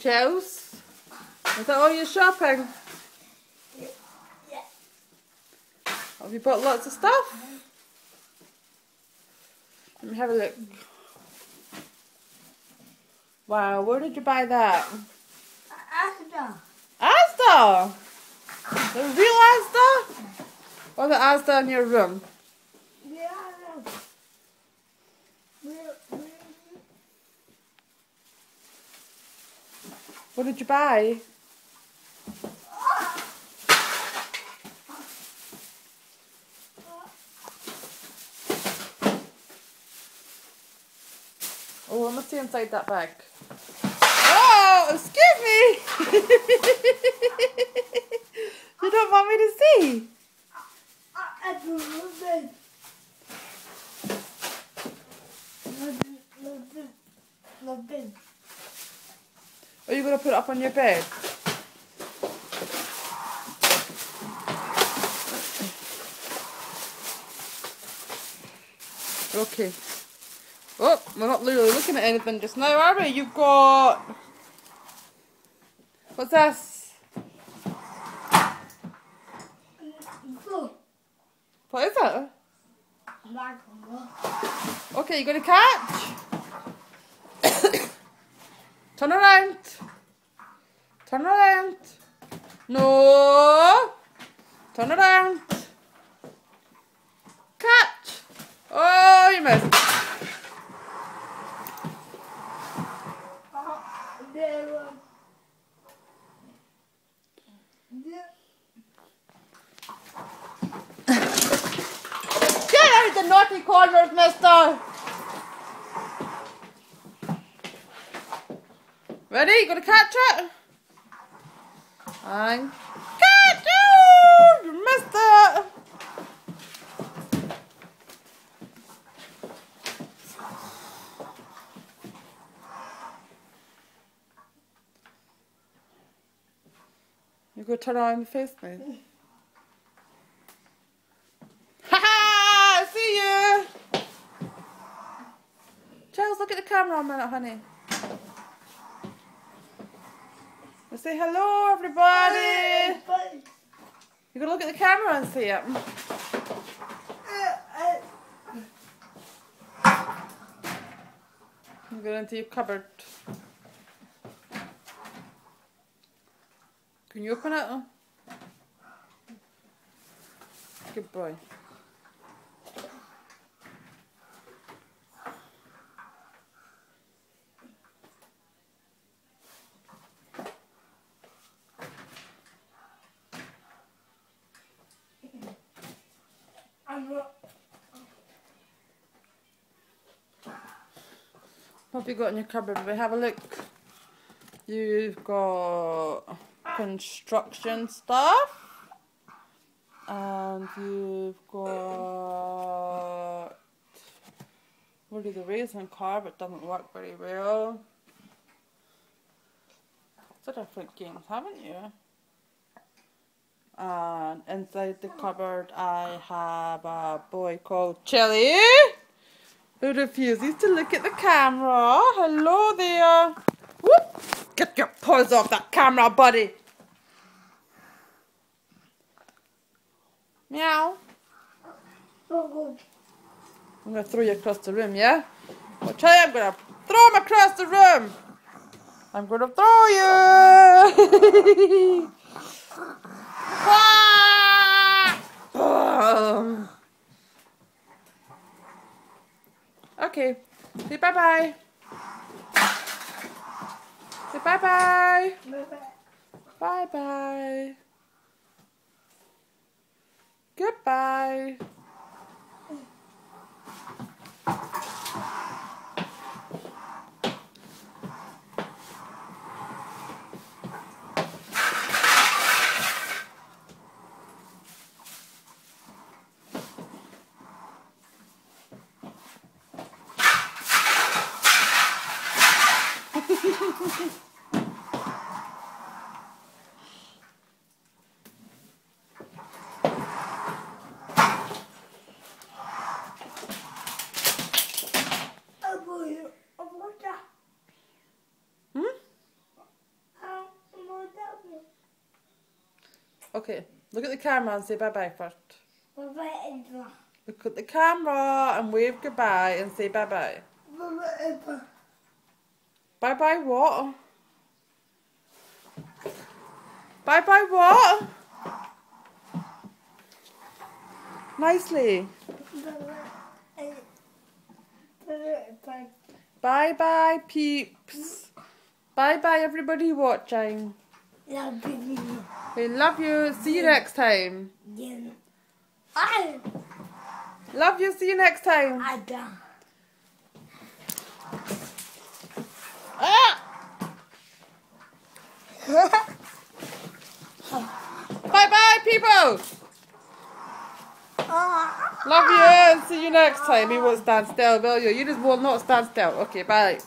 Chels, is that all your shopping? Yeah. Have you bought lots of stuff? Let me have a look. Wow, where did you buy that? Asda. Asda! The real Asda? Or the Asda in your room? Yeah. What did you buy? Oh, let me see inside that bag. Oh, excuse me! You don't want me to see? Are you going to put it up on your bed? Okay. Oh, we're not really looking at anything just now, are we? You've got... What's this? What is it? Okay, you going to catch? Turn around. Turn around. No. Turn around. Catch. Oh, you missed. Get out of the naughty corners, mister. Ready? You gonna catch it? And catch it! You missed it. You go turn around and face me. Ha ha! I see you. Charles, look at the camera a minute, honey. Say hello, everybody. You gotta look at the camera and see it. You go into your cupboard. Can you open it? Good boy. What have you got in your cupboard? We have a look. You've got construction stuff. And you've got really the racing car, but it doesn't work very well. Lots of different games, haven't you? And inside the cupboard I have a boy called Chili, who refuses to look at the camera. Hello there. Whoop! Get your paws off that camera, buddy. Meow. I'm going to throw you across the room, yeah? I'll tell you, I'm going to throw him across the room. I'm going to throw you. Okay, say bye-bye. Say bye-bye. Bye-bye. Goodbye. Okay, look at the camera and say bye-bye first. Bye-bye. Look at the camera and wave goodbye and say bye-bye. Bye-bye. Bye-bye what? Bye-bye what? Nicely. Bye-bye. Bye-bye peeps. Bye-bye everybody watching. Love you. We love you. See you next time. Yeah. Love you. See you next time. I done. Ah! Bye-bye people. Love you. See you next time. You won't stand still, will you? You just will not stand still. Okay, bye.